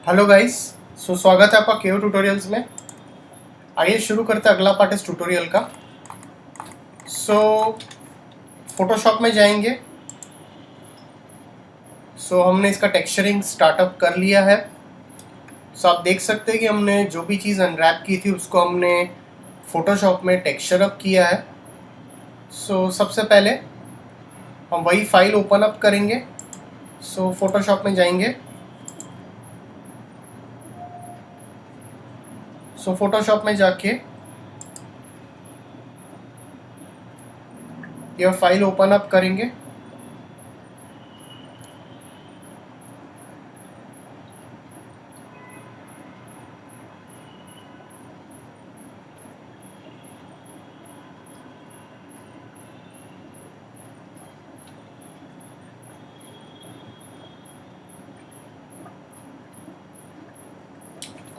Hello guys. स्वागत है आपका केओ ट्यूटोरियल्स में। आइए शुरू करते हैं अगला पार्ट इस ट्यूटोरियल का। फोटोशॉप में जाएंगे। हमने इसका टेक्सचरिंग स्टार्टअप कर लिया है। आप देख सकते हैं कि हमने जो भी चीज़ अनरैप की थी उसको हमने फोटोशॉप में टेक्सचर अप किया है। सबसे पहले हम वही फाइल ओपन अप करेंगे। फोटोशॉप में जाएंगे। फोटोशॉप में जाके यह फाइल ओपन अप करेंगे।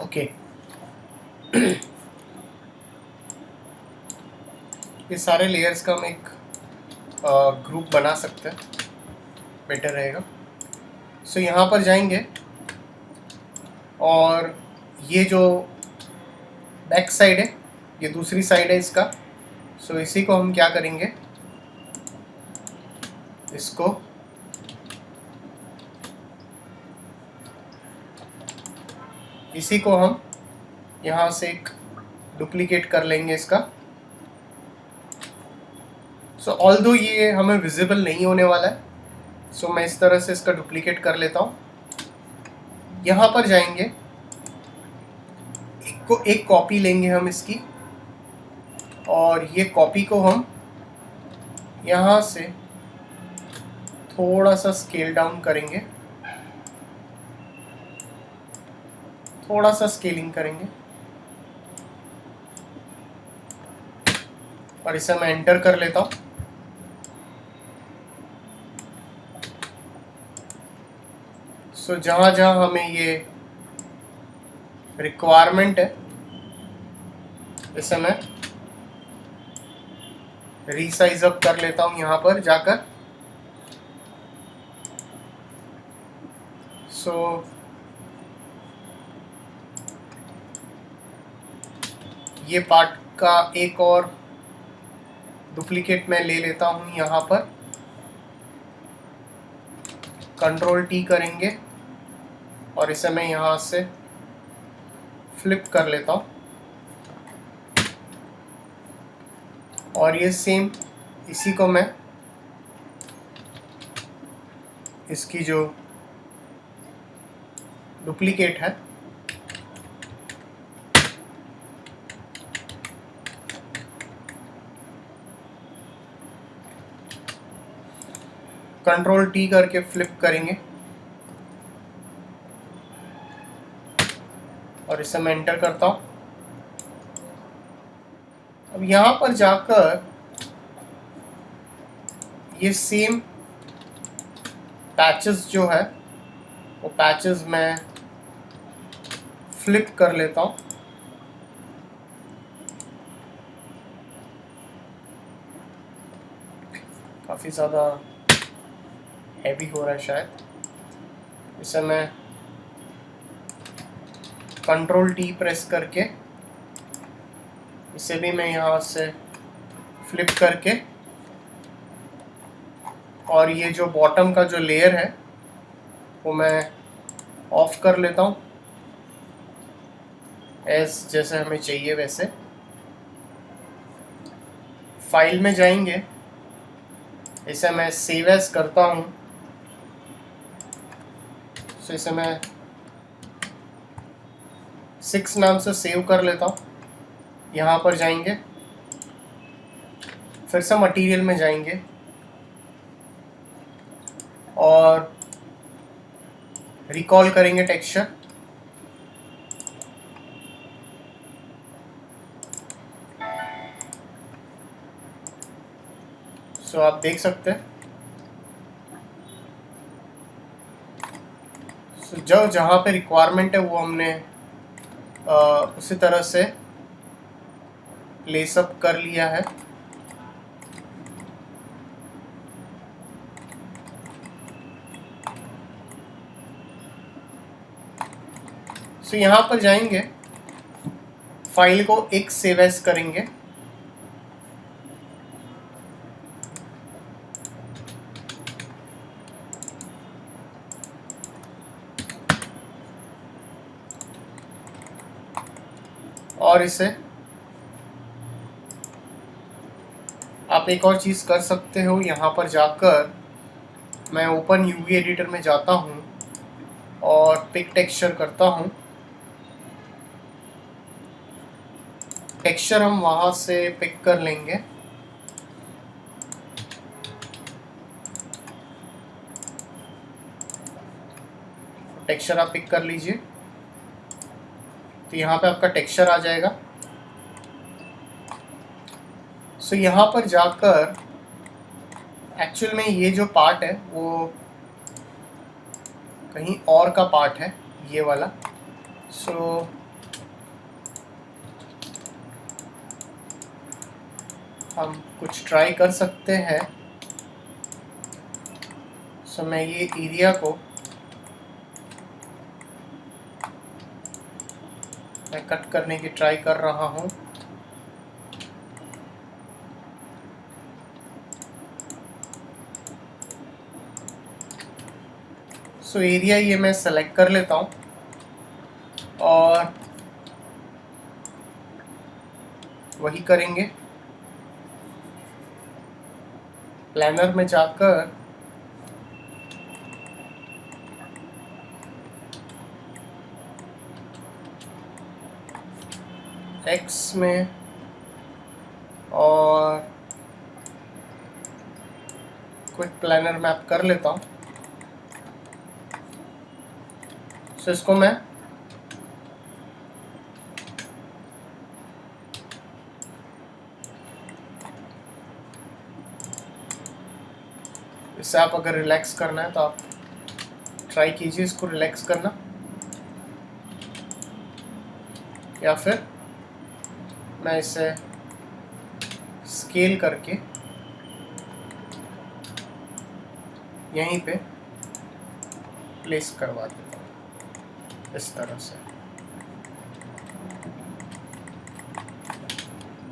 ओके ये सारे लेयर्स का हम एक ग्रुप बना सकते हैं, बेटर रहेगा। यहाँ पर जाएंगे और ये जो बैक साइड है, ये दूसरी साइड है इसका। इसी को हम क्या करेंगे, इसको इसी को हम यहाँ से एक डुप्लीकेट कर लेंगे इसका। ऑल्दो ये हमें विजिबल नहीं होने वाला है, मैं इस तरह से इसका डुप्लीकेट कर लेता हूँ। यहाँ पर जाएंगे, एक कॉपी लेंगे हम इसकी, और ये कॉपी को हम यहाँ से थोड़ा सा स्केल डाउन करेंगे, थोड़ा सा स्केलिंग करेंगे, और इसे मैं एंटर कर लेता हूँ। जहाँ जहाँ हमें ये रिक्वायरमेंट है, इसे मैं रीसाइज अप कर लेता हूँ यहाँ पर जाकर। ये पार्ट का एक और डुप्लीकेट मैं ले लेता हूँ यहाँ पर। कंट्रोल टी करेंगे और इसे मैं यहाँ से फ्लिप कर लेता हूँ, और ये सेम इसी को मैं इसकी जो डुप्लीकेट है कंट्रोल टी करके फ्लिप करेंगे, और इसे मैं एंटर करता हूँ। अब यहाँ पर जाकर ये सेम पैचेस जो है वो पैचेस मैं फ्लिप कर लेता हूँ। काफ़ी ज़्यादा हैवी हो रहा है शायद। इसे मैं कंट्रोल टी प्रेस करके इसे भी मैं यहाँ से फ्लिप करके, और ये जो बॉटम का जो लेयर है वो मैं ऑफ कर लेता हूँ, जैसे हमें चाहिए वैसे। फाइल में जाएंगे, इसे मैं सेव एज करता हूँ। इसे मैं 6 नाम से सेव कर लेता हूँ। यहाँ पर जाएंगे, फिर से मटेरियल में जाएंगे और रिकॉल करेंगे टेक्सचर। आप देख सकते हैं जो जहाँ पे रिक्वायरमेंट है वो हमने उसी तरह से लेस अप कर लिया है। सो यहाँ पर जाएंगे, फाइल को एक सेव एज करेंगे, और इसे आप एक और चीज़ कर सकते हो, यहाँ पर जाकर मैं ओपन यूवी एडिटर में जाता हूँ और पिक टेक्सचर करता हूँ। टेक्सचर हम वहाँ से पिक कर लेंगे। टेक्सचर आप पिक कर लीजिए, तो यहाँ पे आपका टेक्सचर आ जाएगा। सो यहाँ पर जाकर एक्चुअल में ये जो पार्ट है वो कहीं और का पार्ट है, ये वाला। सो हम कुछ ट्राई कर सकते हैं। सो मैं ये एरिया को मैं कट करने की ट्राई कर रहा हूँ। सो एरिया ये मैं सेलेक्ट कर लेता हूँ और वही करेंगे। प्लानर में जाकर एक्स में और क्विक प्लानर मैप कर लेता हूँ। सो इसको मैं इससे आप अगर रिलैक्स करना है तो आप ट्राई कीजिए इसको रिलैक्स करना, या फिर मैं इसे स्केल करके यहीं पे प्लेस करवा देता हूँ इस तरह से।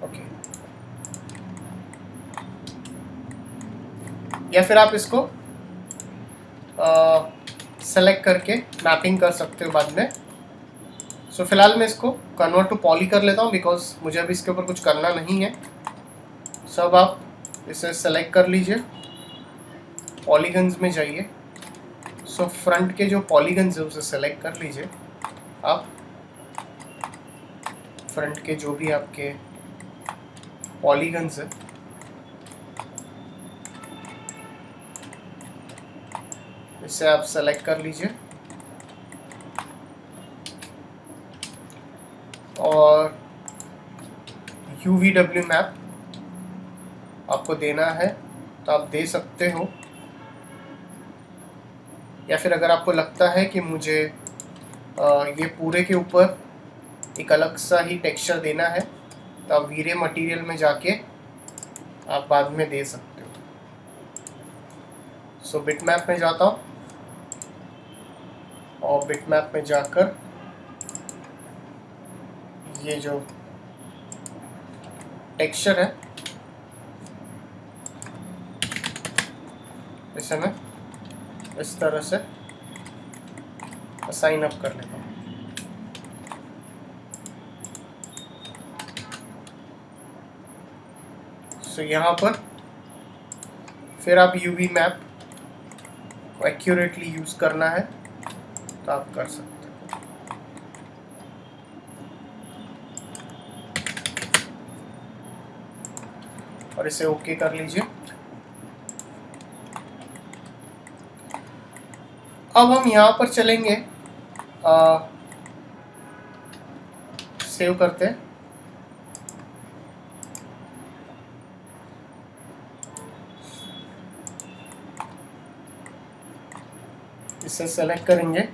ओके, या फिर आप इसको सेलेक्ट करके मैपिंग कर सकते हो बाद में। सो फिलहाल मैं इसको कन्वर्ट टू पॉली कर लेता हूँ, बिकॉज मुझे अभी इसके ऊपर कुछ करना नहीं है। सब आप इसे सेलेक्ट कर लीजिए, पॉलीगन्स में जाइए। सो फ्रंट के जो पॉलीगन्स है उसे सेलेक्ट कर लीजिए आप। फ्रंट के जो भी आपके पॉलीगन्स है इसे आप सेलेक्ट कर लीजिए और UVW मैप आपको देना है तो आप दे सकते हो, या फिर अगर आपको लगता है कि मुझे ये पूरे के ऊपर एक अलग सा ही टेक्सचर देना है तो आप वीरे मटेरियल में जाके आप बाद में दे सकते हो। सो बिटमैप में जाता हूँ और बिटमैप में जाकर ये जो टेक्सचर है इसे मैं इस तरह से असाइन अप कर लेता हूँ। सो यहाँ पर फिर आप UV मैप को एक्यूरेटली यूज़ करना है तो आप कर सकते हो। और इसे ओके कर लीजिए। अब हम यहाँ पर चलेंगे, सेव करते हैं। इसे सेलेक्ट करेंगे,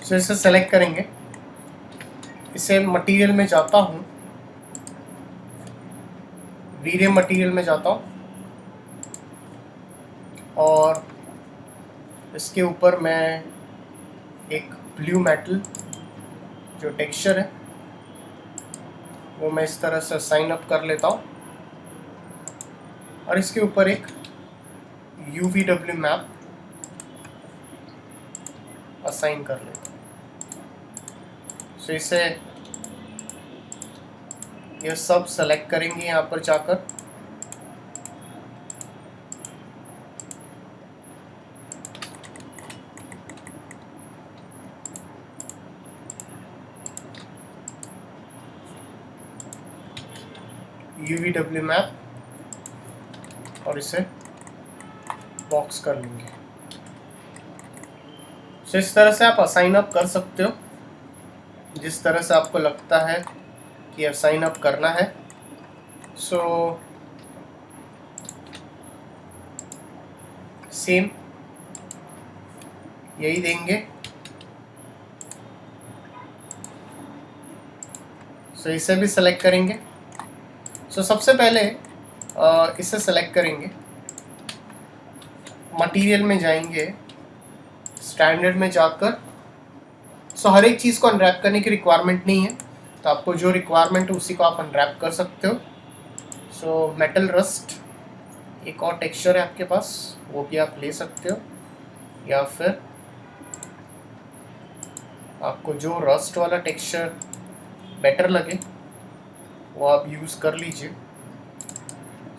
सो इसे सेलेक्ट करेंगे, इसे मटेरियल में जाता हूँ, वीरे मटेरियल में जाता हूँ और इसके ऊपर मैं एक ब्लू मेटल जो टेक्सचर है वो मैं इस तरह से साइन अप कर लेता हूँ और इसके ऊपर एक UVW मैप असाइन कर लेता हूँ। सो इसे ये सब सेलेक्ट करेंगे यहाँ पर जाकर, UVW मैप, और इसे बॉक्स कर लेंगे। सो इस तरह से आप असाइन अप कर सकते हो जिस तरह से आपको लगता है कि असाइन अप करना है। सो सेम यही देंगे। सो इसे भी सेलेक्ट करेंगे। सो सबसे पहले इसे सेलेक्ट करेंगे, मटेरियल में जाएंगे, स्टैंडर्ड में जाकर, सो हर एक चीज़ को अनरैप करने की रिक्वायरमेंट नहीं है, तो आपको जो रिक्वायरमेंट है उसी को आप अनरैप कर सकते हो। सो मेटल रस्ट एक और टेक्सचर है आपके पास, वो भी आप ले सकते हो, या फिर आपको जो रस्ट वाला टेक्सचर बेटर लगे वो आप यूज़ कर लीजिए।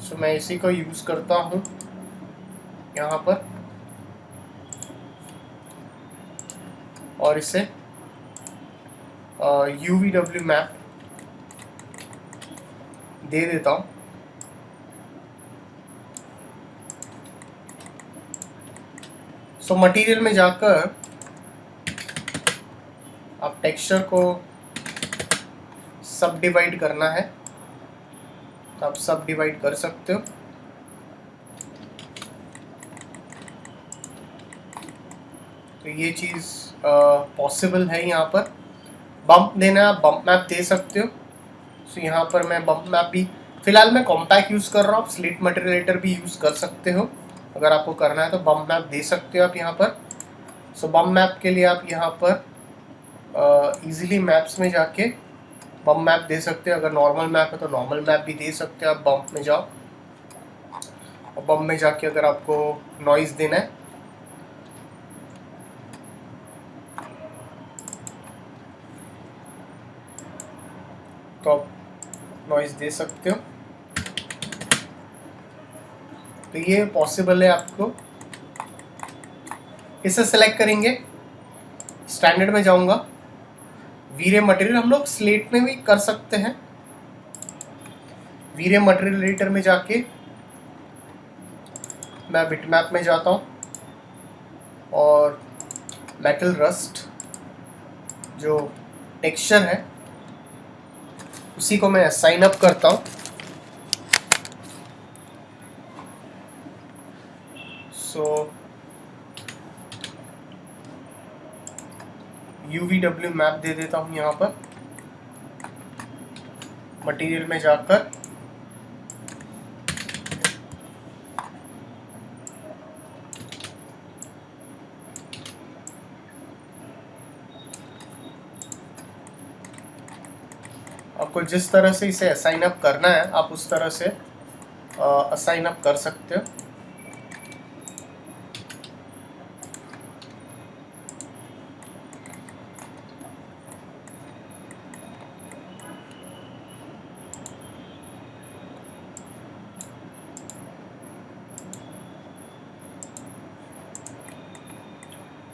सो मैं इसी को यूज़ करता हूँ यहाँ पर और इसे UVW मैप दे देता हूँ। सो मटेरियल में जाकर आप टेक्सचर को सब डिवाइड करना है तो आप सब डिवाइड कर सकते हो। तो ये चीज़ पॉसिबल है। यहाँ पर बम्प देना है, आप बम्प मैप दे सकते हो। सो यहाँ पर मैं बम्प मैप भी फिलहाल मैं कॉम्पैक्ट यूज़ कर रहा हूँ, आप स्लिट मटेरियलेटर भी यूज़ कर सकते हो। अगर आपको करना है तो बम्प मैप दे सकते हो आप यहाँ पर। सो बम्प मैप के लिए आप यहाँ पर इजीली मैप्स में जाके बम्प मैप दे सकते हो। अगर नॉर्मल मैप है तो नॉर्मल मैप भी दे सकते हो। आप बम्प में जाओ और बम्प में जाके अगर आपको नॉइज़ देना है तो आप नॉइज़ दे सकते हो। तो ये पॉसिबल है आपको। इसे सेलेक्ट करेंगे, स्टैंडर्ड में जाऊंगा, वीरे मटेरियल, हम लोग स्लेट में भी कर सकते हैं। वीरे मटेरियल एडिटर में जाके मैं बिटमैप में जाता हूँ और मेटल रस्ट जो टेक्सचर है उसी को मैं साइन अप करता हूँ। सो UVW मैप दे देता हूँ यहाँ पर, मटेरियल में जाकर आपको जिस तरह से इसे असाइन अप करना है आप उस तरह से असाइन अप कर सकते हो।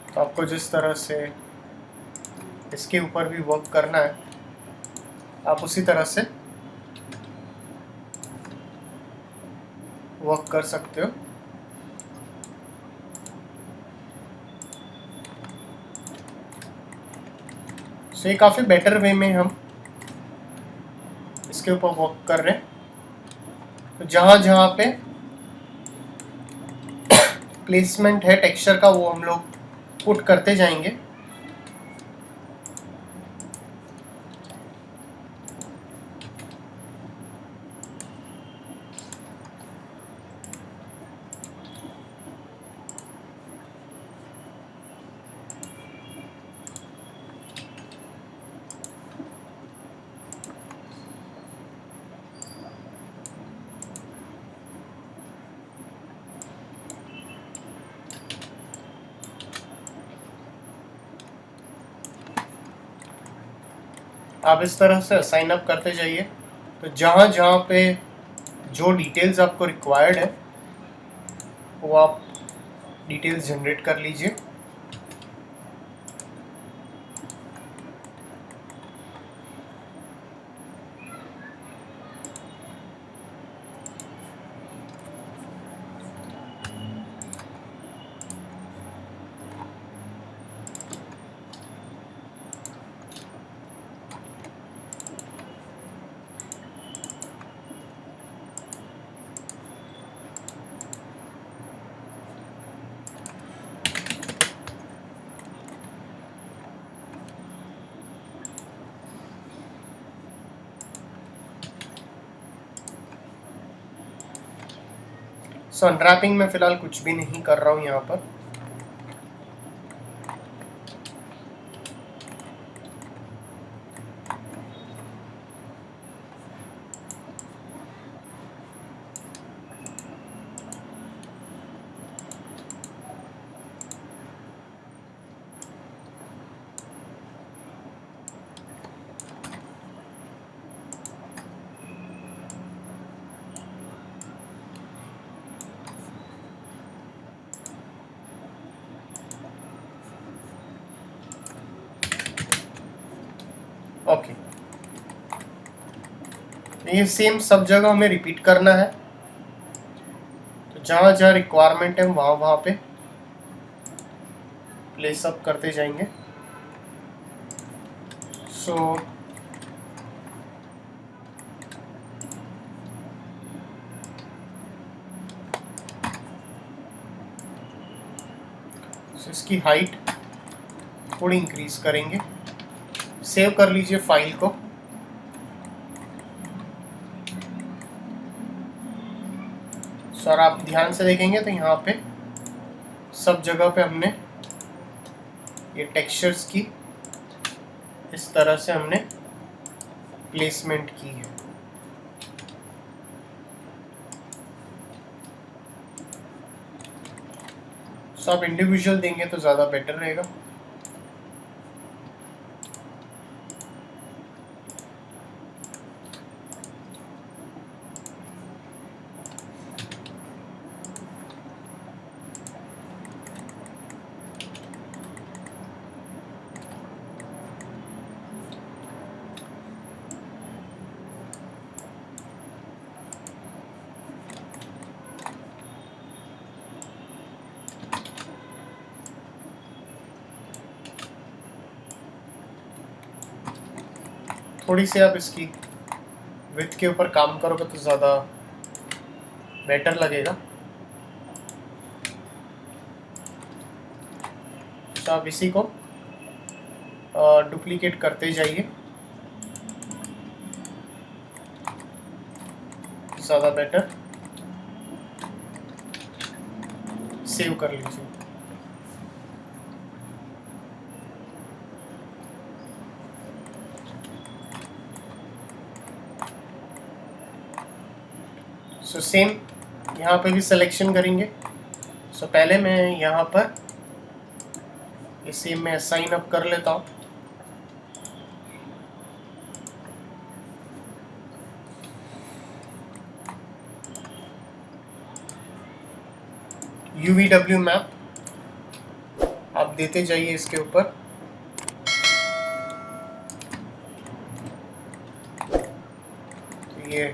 तो आपको जिस तरह से इसके ऊपर भी वर्क करना है आप उसी तरह से वर्क कर सकते हो। सो ये काफ़ी बेटर वे में हम इसके ऊपर वर्क कर रहे हैं। तो जहाँ जहाँ पे प्लेसमेंट है टेक्सचर का वो हम लोग पुट करते जाएंगे। आप इस तरह से साइन अप करते जाइए। तो जहाँ जहाँ पे जो डिटेल्स आपको रिक्वायर्ड है वो आप डिटेल्स जनरेट कर लीजिए। सो अनरैपिंग में फ़िलहाल कुछ भी नहीं कर रहा हूँ यहाँ पर। ओके, ये सेम सब जगह हमें रिपीट करना है। तो जहाँ जहाँ रिक्वायरमेंट है वहाँ वहाँ पे प्लेस अप करते जाएंगे। सो इसकी हाइट थोड़ी इंक्रीज करेंगे। सेव कर लीजिए फाइल को। सर आप ध्यान से देखेंगे तो यहाँ पे सब जगह पे हमने ये टेक्सचर्स की इस तरह से हमने प्लेसमेंट की है। सो आप इंडिविजुअल देंगे तो ज़्यादा बेटर रहेगा। थोड़ी सी आप इसकी विड्थ के ऊपर काम करोगे तो ज़्यादा बेटर लगेगा। तो आप इसी को डुप्लीकेट करते जाइए, ज़्यादा बेटर। सेव कर लीजिए। सो सेम यहाँ पे भी सिलेक्शन करेंगे। सो पहले मैं यहाँ पर इसे मैं साइन अप कर लेता हूँ। UVW मैप आप देते जाइए इसके ऊपर। तो ये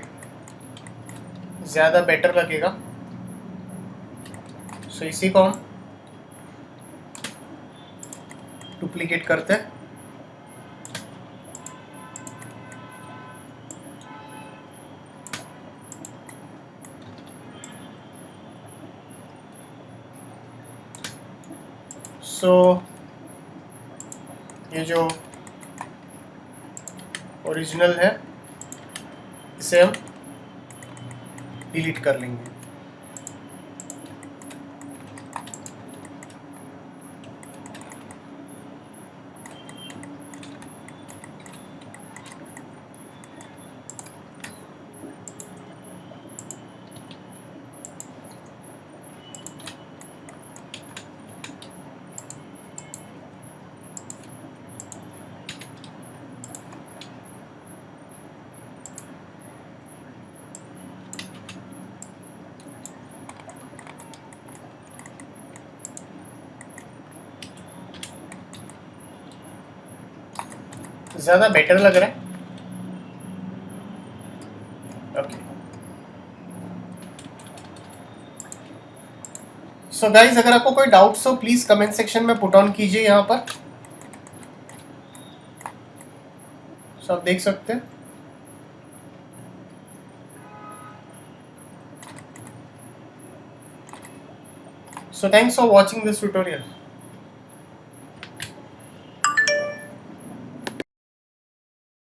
ज़्यादा बेटर लगेगा। सो इसी को हम डुप्लीकेट करते हैं। सो ये जो ओरिजिनल है इसे हम डिलीट कर लेंगे। ज़्यादा बेटर लग रहा है। ओके, सो गाइज अगर आपको कोई डाउट्स हो प्लीज़ कमेंट सेक्शन में पुट ऑन कीजिए यहाँ पर। सो आप देख सकते हैं। So thanks for watching this tutorial.